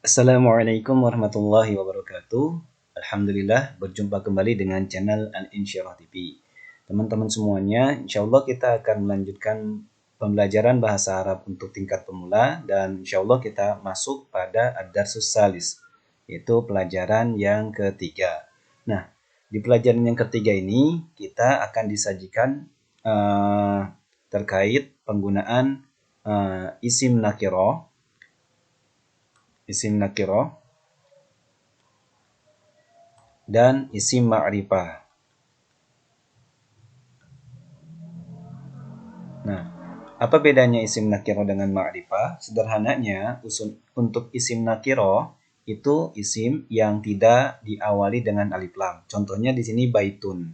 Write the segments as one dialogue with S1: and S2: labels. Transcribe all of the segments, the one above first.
S1: Assalamualaikum warahmatullahi wabarakatuh. Alhamdulillah berjumpa kembali dengan channel Al-Insyirah TV. Teman-teman semuanya, insya Allah kita akan melanjutkan pembelajaran bahasa Arab untuk tingkat pemula dan insya Allah kita masuk pada Ad-Darsus Salis, yaitu pelajaran yang ketiga. Nah, di pelajaran yang ketiga ini kita akan disajikan terkait penggunaan isim nakirah dan isim ma'rifah. Nah, apa bedanya isim nakirah dengan ma'rifah? Sederhananya, untuk isim nakirah itu isim yang tidak diawali dengan alif lam. Contohnya di sini baitun.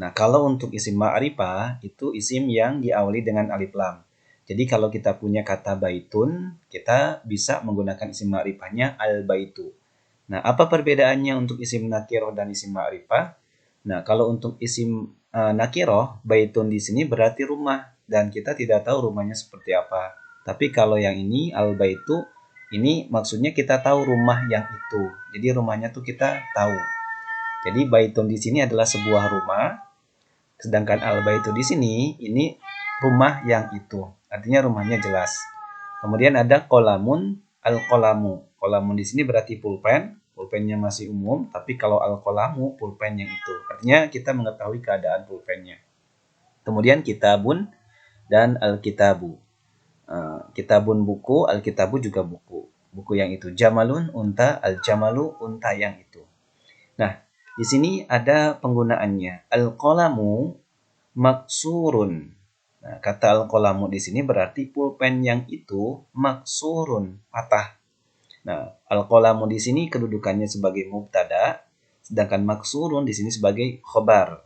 S1: Nah, kalau untuk isim ma'rifah itu isim yang diawali dengan alif lam. Jadi kalau kita punya kata baitun, kita bisa menggunakan isim ma'rifahnya al-baitu. Nah, apa perbedaannya untuk isim nakirah dan isim ma'rifah? Nah, kalau untuk isim nakirah, baitun di sini berarti rumah dan kita tidak tahu rumahnya seperti apa. Tapi kalau yang ini al-baitu, ini maksudnya kita tahu rumah yang itu. Jadi rumahnya tuh kita tahu. Jadi baitun di sini adalah sebuah rumah, sedangkan al-baitu di sini ini rumah yang itu. Artinya rumahnya jelas. Kemudian ada kolamun, al-kolamu. Kolamun di sini berarti pulpen. Pulpennya masih umum, tapi kalau al-kolamu pulpen yang itu. Artinya kita mengetahui keadaan pulpennya. Kemudian kitabun dan al-kitabu. Kitabun buku, al-kitabu juga buku. Buku yang itu. Jamalun unta, al-jamalu unta yang itu. Nah, di sini ada penggunaannya. Al-kolamu maksurun. Nah, kata al-qalamu di sini berarti pulpen yang itu maksurun, patah. Nah, al-qalamu di sini kedudukannya sebagai mubtada, sedangkan maksurun di sini sebagai khobar.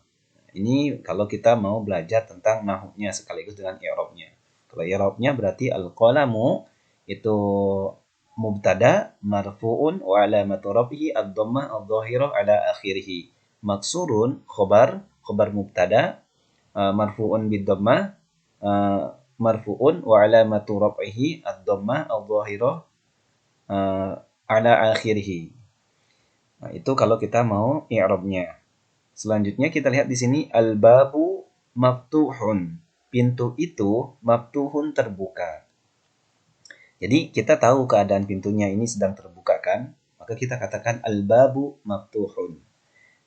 S1: Ini kalau kita mau belajar tentang nahwunya sekaligus dengan i'rabnya. Kalau i'rabnya berarti al-qalamu itu mubtada marfu'un wa alamatu raf'ihi ad-dhammah adh-dhahirah ala akhirih. Maksurun khobar mubtada marfu'un bid-dhammah marfu'un wa alamatu raf'ihi ad-dhammah adh-dhahirah ala akhirih. Nah, itu kalau kita mau i'rabnya. Selanjutnya kita lihat di sini al-babu maftuhun. Pintu itu maftuhun terbuka. Jadi kita tahu keadaan pintunya ini sedang terbuka kan? Maka kita katakan al-babu maftuhun.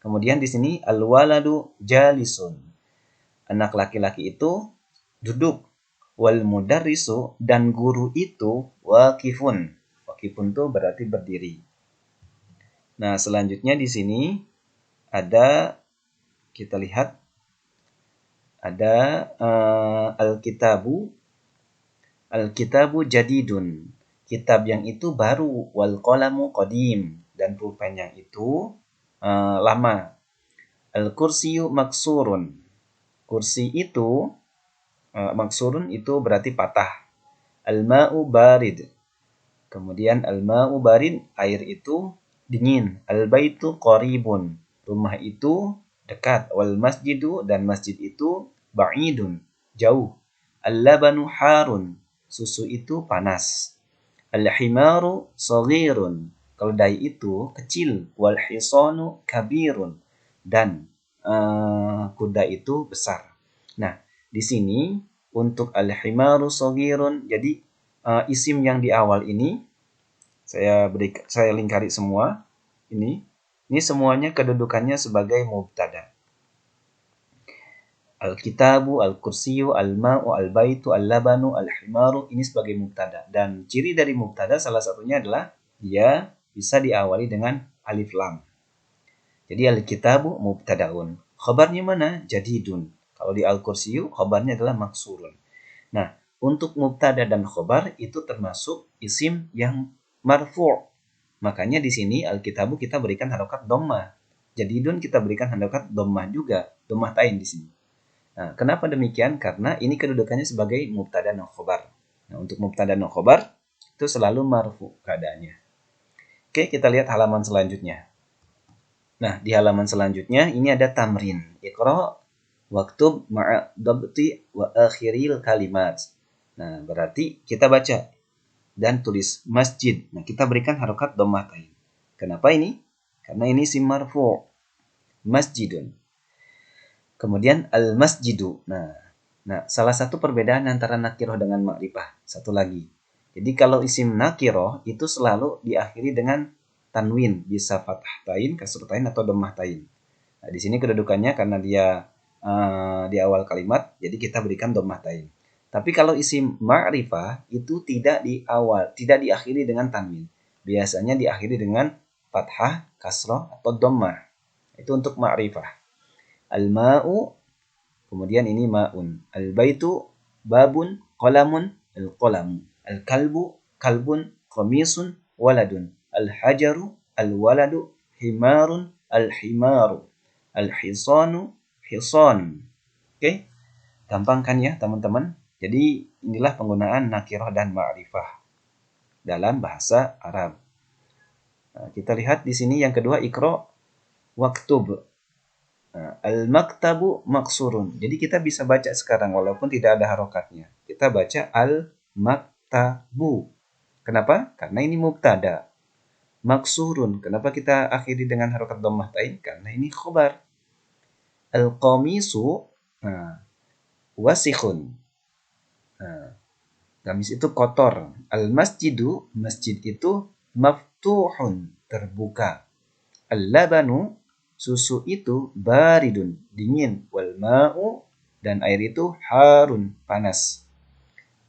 S1: Kemudian di sini al-waladu jalisun. Anak laki-laki itu duduk. Wal mudarrisu dan guru itu waqifun. Waqifun itu berarti berdiri. Nah, selanjutnya di sini ada kita lihat ada al-kitabu jadidun. Kitab yang itu baru, wal qalamu qadim, dan pulpen yang itu lama. Al-kursiyu maksurun. Kursi itu maksurun itu berarti patah. Al-ma'u barid. Kemudian al-ma'u barid, air itu dingin. Al-baitu qaribun. Rumah itu dekat. Wal masjidu, dan masjid itu ba'idun, jauh. Al-labanu harun. Susu itu panas. Al-himaru saghirun. Keledai itu kecil. Wal hisanu kabirun. Dan kuda itu besar. Nah, di sini untuk al-himaru saghirun, jadi isim yang di awal ini saya lingkari semua. Ini semuanya kedudukannya sebagai mubtada. Al-kitabu, al-kursiyu, al-ma'u, al-baitu, al-labanu, al-himaru, ini sebagai mubtada. Dan ciri dari mubtada salah satunya adalah dia bisa diawali dengan alif lam. Jadi al-kitabu mubtadaun. Khabarnya mana? Jadidun. Kalau di al-kursiyu khabarnya adalah maksurun. Nah, untuk mubtada dan khabar itu termasuk isim yang marfu'. Makanya di sini al-kitabu kita berikan harokat dhammah. Jadidun kita berikan harokat dhammah juga, dhammah tain di sini. Nah, kenapa demikian? Karena ini kedudukannya sebagai mubtada dan khabar. Nah, untuk mubtada dan khabar itu selalu marfu' keadaannya. Oke, kita lihat halaman selanjutnya. Nah, di halaman selanjutnya ini ada tamrin. Iqra waktub ma'a dabti wa akhiril kalimat. Nah, berarti kita baca dan tulis masjid. Nah, kita berikan harokat dhammatain. Kenapa ini? Karena ini isim marfu'. Masjidun. Kemudian al-masjidu. Nah, salah satu perbedaan antara nakiroh dengan ma'rifah. Satu lagi. Jadi kalau isim nakiroh itu selalu diakhiri dengan tanwin. Bisa fathah tain, kasrah tain, atau dhammah tain. Nah, di sini kedudukannya karena dia di awal kalimat, jadi kita berikan dhammah tain. Tapi kalau isim ma'rifah itu tidak diakhiri dengan tanwin. Biasanya diakhiri dengan fathah, kasrah, atau dhammah. Itu untuk ma'rifah. Al-ma'u, kemudian ini ma'un. Al-baitu, babun, qalamun, al-qalamu. Al-kalbu, kalbun, qamisun, waladun. Al-hajaru, al-waladu, himarun, al-himaru. Al-hisanu, hisan. Oke, gampang kan ya teman-teman? Jadi inilah penggunaan nakirah dan ma'rifah dalam bahasa Arab. Nah, kita lihat di sini yang kedua, ikra waktub. Nah, al-maktabu maksurun. Jadi kita bisa baca sekarang walaupun tidak ada harokatnya. Kita baca al-maktabu. Kenapa? Karena ini mubtada. Maksurun. Kenapa kita akhiri dengan harokat dhammah tain? Karena ini khobar. Al-qamisu wasikhun. Nah, gamis itu kotor. Al-masjidu, masjid itu maftuhun, terbuka. Al-labanu, susu itu baridun, dingin. Wal ma'u, dan air itu harun, panas.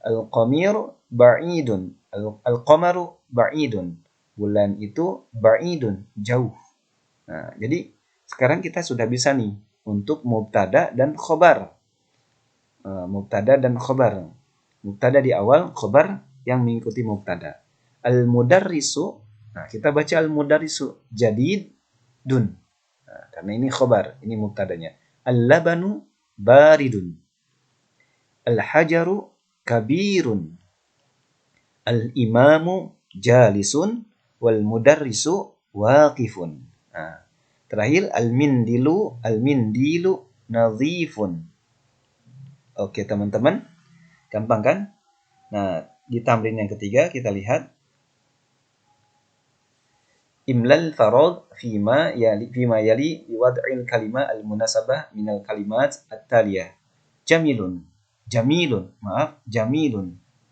S1: Al-qamir ba'idun. Al-qamaru ba'idun. Bulan itu ba'idun, jauh. Nah, jadi sekarang kita sudah bisa nih untuk mubtada dan khobar. Mubtada dan khobar. Mubtada di awal, khobar yang mengikuti mubtada. Al-mudarrisu, nah kita baca al-mudarrisu jadidun. Nah, karena ini khobar, ini mubtadanya. Al-labanu baridun. Al-hajaru kabirun. Al-imamu jalisun. Wal mudarrisu waqifun. Nah, terakhir al-mindilu nadhifun. Oke teman-teman, gampang kan? Nah, di tamrin yang ketiga kita lihat imlal farad fima yali biwad'il kalimah al-munasabah minal kalimat at-taliyah. Jamilun,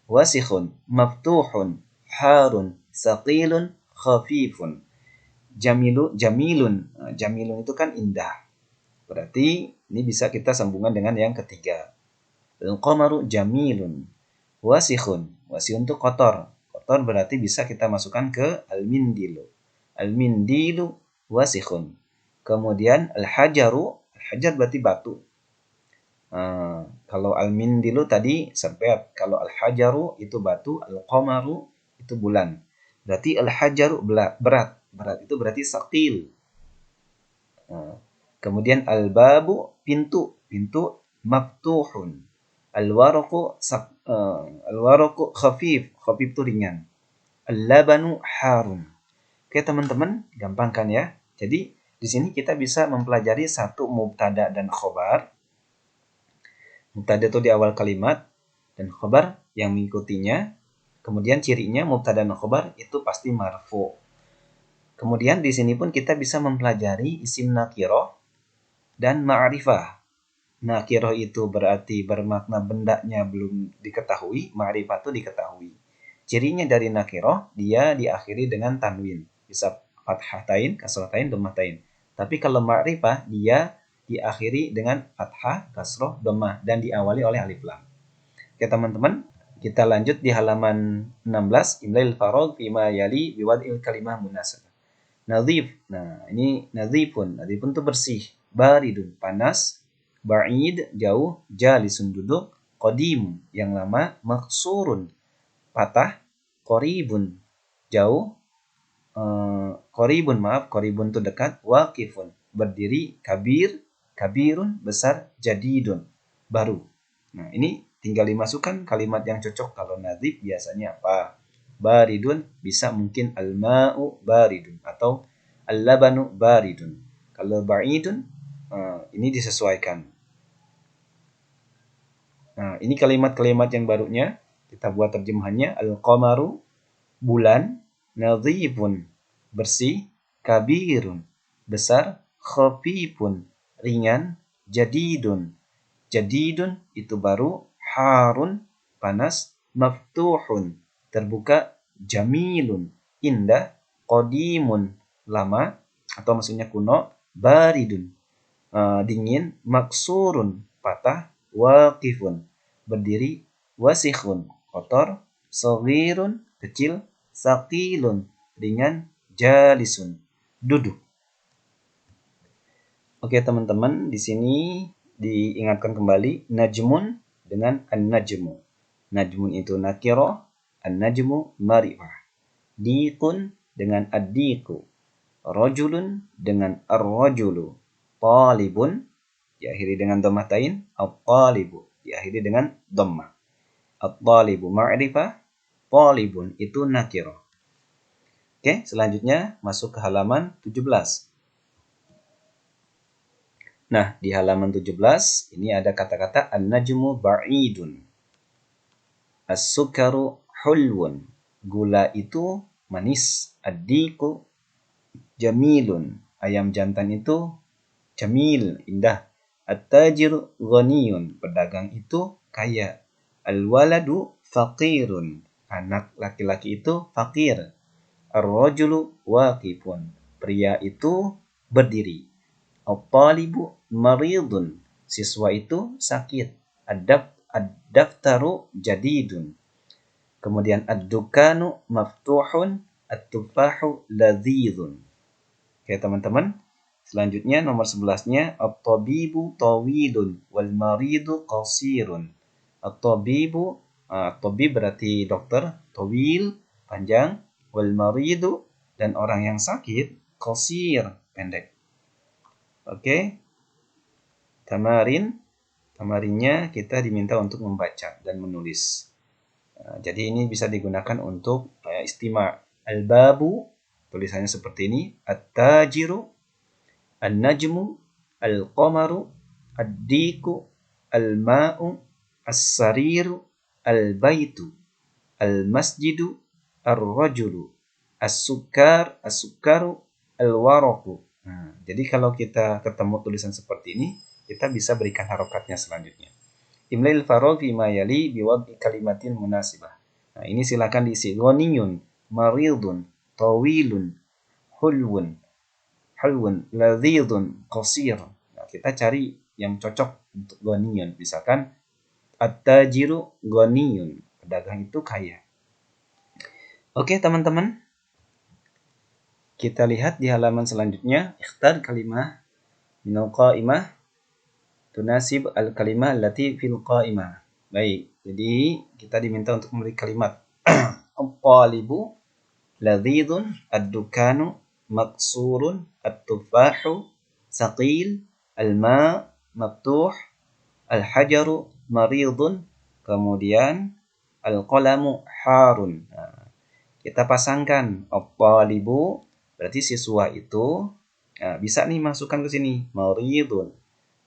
S1: wasikhun, maftuhun, harun, saqilun, khafifun. Jamilun itu kan indah. Berarti ini bisa kita sambungan dengan yang ketiga. Al-qamaru jamilun. Wasikhun itu kotor. Kotor berarti bisa kita masukkan ke al-mindilu. Al-mindilu wasikhun. Kemudian al-hajar berarti batu. Kalau al-mindilu tadi serpet. Kalau al-hajaru itu batu. Al-qamaru itu bulan. Berarti al-hajaru berat. Berat itu berarti saqil. Kemudian al-babu pintu. Pintu maftuhun. Al-waraqu khafif. Khafif itu ringan. Al-labanu harun. Oke teman-teman, gampang kan ya? Jadi di sini kita bisa mempelajari satu mubtada dan khobar. Mubtada itu di awal kalimat dan khobar yang mengikutinya. Kemudian cirinya mubtada dan khobar itu pasti marfu. Kemudian di sini pun kita bisa mempelajari isim nakiroh dan ma'rifah. Nakiroh itu berarti bermakna bendanya belum diketahui, ma'rifah itu diketahui. Cirinya dari nakiroh, dia diakhiri dengan tanwin. Bisa fathah tain, kasrah tain, dhammah tain. Tapi kalau ma'rifah, dia diakhiri dengan fathah, kasrah, dhammah, dan diawali oleh alif lam. Oke teman-teman, kita lanjut di halaman 16. Imlail farad fima yali biwad'il kalimah munasabah. Nadhif. Nah, ini nadhifun. Nadhifun itu bersih. Baridun, panas. Ba'id, jauh. Jalisun, duduk. Qadim, yang lama. Maksurun, patah. Qoribun, jauh. Qoribun itu dekat. Waqifun, berdiri. Kabirun, besar. Jadidun, baru. Nah, ini tinggal dimasukkan kalimat yang cocok. Kalau nadhif biasanya apa? Baridun, bisa mungkin al-ma'u baridun atau al-labanu baridun. Kalau ba'idun, ini disesuaikan. Nah, ini kalimat-kalimat yang barunya. Kita buat terjemahannya. Al-qamaru bulan, nadhifun, bersih, kabirun, besar, khafifun, ringan, jadidun. Jadidun itu baru, harun, panas, maftuhun, terbuka, jamilun, indah, qadimun, lama, atau maksudnya kuno, baridun, dingin, maksurun, patah, waqifun, berdiri, wasikhun, kotor, saghirun, kecil, saqilun, ringan, jalisun, duduk. Oke teman-teman, di sini diingatkan kembali najmun dengan an-najmu. Najmun itu nakiro, an-najmu marifah. Diqun dengan ad-diqu. Rajulun dengan ar-rajulu. Talibun diakhiri dengan dhammatain, at-talibu diakhiri dengan dhammah. At-talibu ma'rifah, talibun itu nakiro. Oke, selanjutnya masuk ke halaman 17. Nah, di halaman 17 ini ada kata-kata an-najmu ba'idun. As-sukaru hulwun. Gula itu manis. Ad-diqu jamilun. Ayam jantan itu jamil, indah. At-tajiru ghaniyun. Pedagang itu kaya. Al-waladu faqirun. Anak laki-laki itu fakir. Ar-rajulu waqifun. Pria itu berdiri. At-talibu maridun. Siswa itu sakit. Ad-daftaru jadidun. Kemudian ad-dukanu maftuhun. At-tufahu ladhidun. Oke teman-teman. Selanjutnya nomor 11-nya. At-tabibu tawilun. Wal maridu qasirun. At-tabibu. At-tabib berarti dokter. Tawil, panjang. Wal maridu, dan orang yang sakit. Qasir, pendek. Oke, tamarinnya kita diminta untuk membaca dan menulis. Jadi ini bisa digunakan untuk istima'. Al-babu, tulisannya seperti ini. At-tajiru, an-najmu, al-qamaru, ad-diku, al-ma'u, as-sariru, al-baitu, al-masjidu, ar-rajulu, as-sukkaru, al-waraku. Nah, jadi kalau kita ketemu tulisan seperti ini, kita bisa berikan harokatnya selanjutnya. Imlil faragh fi ma yali biwad'i kalimatin munasibah. Nah, ini silakan diisi ghaniyun, maridun, tawilun, hulwun, ladhidun, qasir. Nah, kita cari yang cocok untuk ghaniyun. Misalkan at-tajiru ghaniyun, pedagang itu kaya. Oke, teman-teman. Kita lihat di halaman selanjutnya, ikhtar kalimah minal qa'imah tunasib al-kalimah allati fil qa'imah. Baik, jadi kita diminta untuk memberi kalimat. At-talibu ladhidun, ad-dukanu maksurun, at-tufahu saqil, al-ma maftuh, al-hajaru maridun, kemudian al-qalamu harun. Nah, kita pasangkan at-talibu berarti siswa itu bisa nih masukkan ke sini. Maridun.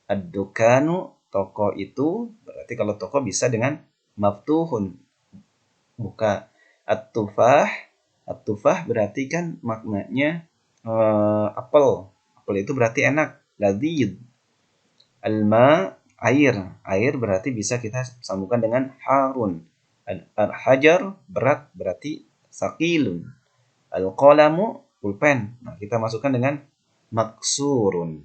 S1: Ad-dukanu, toko itu. Berarti kalau toko bisa dengan maftuhun. Buka. At-tufah. At-tufah berarti kan maknanya apel. Apel itu berarti enak. Ladhid. Al-ma, air. Air berarti bisa kita sambungkan dengan harun. Al-hajar, berat berarti saqilun. Al-qalamu, pulpen. Nah, kita masukkan dengan maksurun.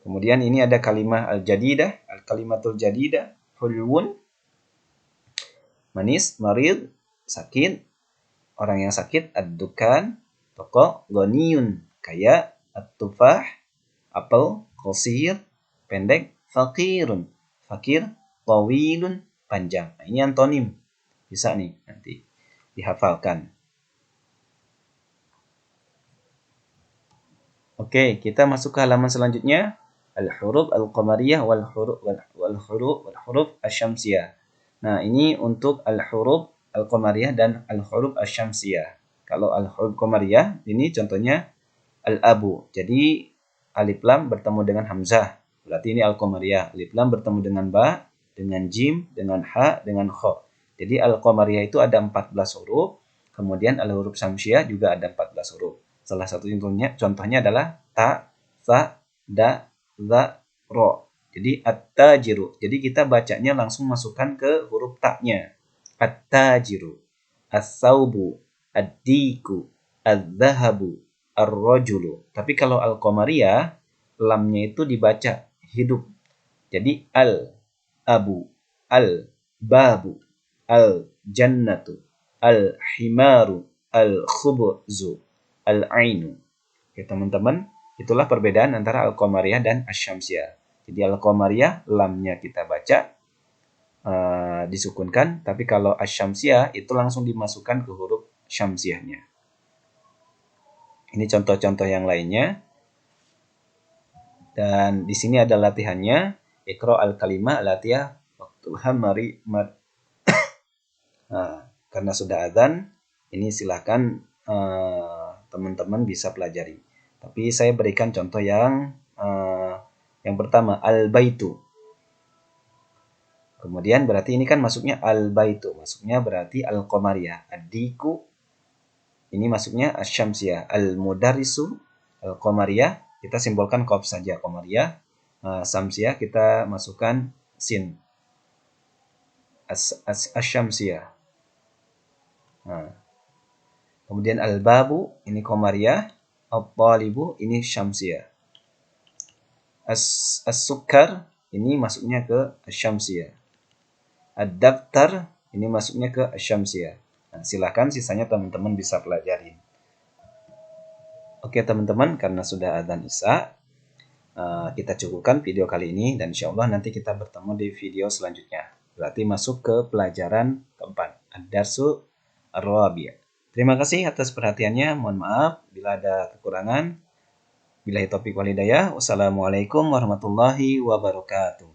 S1: Kemudian ini ada kalimah al-jadidah, al-kalimatul jadidah, hulwun, manis, marid, sakit, orang yang sakit, ad-dukan, toko, ghaniyun, kaya, at-tufah, apel, qasir, pendek, faqirun, fakir, tawilun, panjang. Nah, ini antonim. Bisa nih nanti dihafalkan. Oke, kita masuk ke halaman selanjutnya. Al-huruf al-qamariyah wal huruf asy-syamsiyah. Nah, ini untuk al-huruf al-qamariyah dan al-huruf asy-syamsiyah. Kalau al-huruf qamariyah ini contohnya al-abu. Jadi alif lam bertemu dengan hamzah. Berarti ini al-qamariyah. Alif lam bertemu dengan ba, dengan jim, dengan ha, dengan kha. Jadi Al-Qamariyah itu ada 14 huruf, kemudian Al-huruf Syamsiah juga ada 14 huruf. Salah satu contohnya adalah ta, sa, da, za, ro. Jadi at-tajiru. Jadi kita bacanya langsung masukkan ke huruf ta-nya. At-tajiru, as-saubu, ad-diku, az-zahabu, ar-rajulu. Tapi kalau Al-Qamariyah, lamnya itu dibaca hidup. Jadi al-abu, al-babu, al-jannatu, al-himaru, al-khubzu, al-ainu. Oke teman-teman, itulah perbedaan antara Al-Qamariyah dan Asy-Syamsiyah. Jadi Al-Qamariyah lamnya kita baca disukunkan, tapi kalau Asy-Syamsiyah itu langsung dimasukkan ke huruf syamsiahnya. Ini contoh-contoh yang lainnya. Dan di sini ada latihannya. Iqra al-kalimah latiyah waktuha Nah, karena sudah adzan, ini silahkan teman-teman bisa pelajari. Tapi saya berikan contoh yang pertama, al-baitu. Kemudian berarti ini kan masuknya al-baitu, masuknya berarti al-qamariyah. Ad-diku ini masuknya asy-syamsiyah. Al-mudarrisu, al-qamariyah, kita simbolkan qaf saja qamariyah. Syamsiyah kita masukkan sin. Asy-syamsiyah. Kemudian al-babu ini qamariyah, at-talibu ini syamsiyah. As-sukkar ini masuknya ke syamsiyah. Ad-daftar ini masuknya ke syamsiyah. Nah, silakan sisanya teman-teman bisa pelajari. Oke teman-teman, karena sudah adzan Isya, kita cukupkan video kali ini dan insya Allah nanti kita bertemu di video selanjutnya. Berarti masuk ke pelajaran keempat, ad-darsu ar-rabi'. Terima kasih atas perhatiannya. Mohon maaf bila ada kekurangan. Billahi taufiq wal hidayah. Wassalamualaikum warahmatullahi wabarakatuh.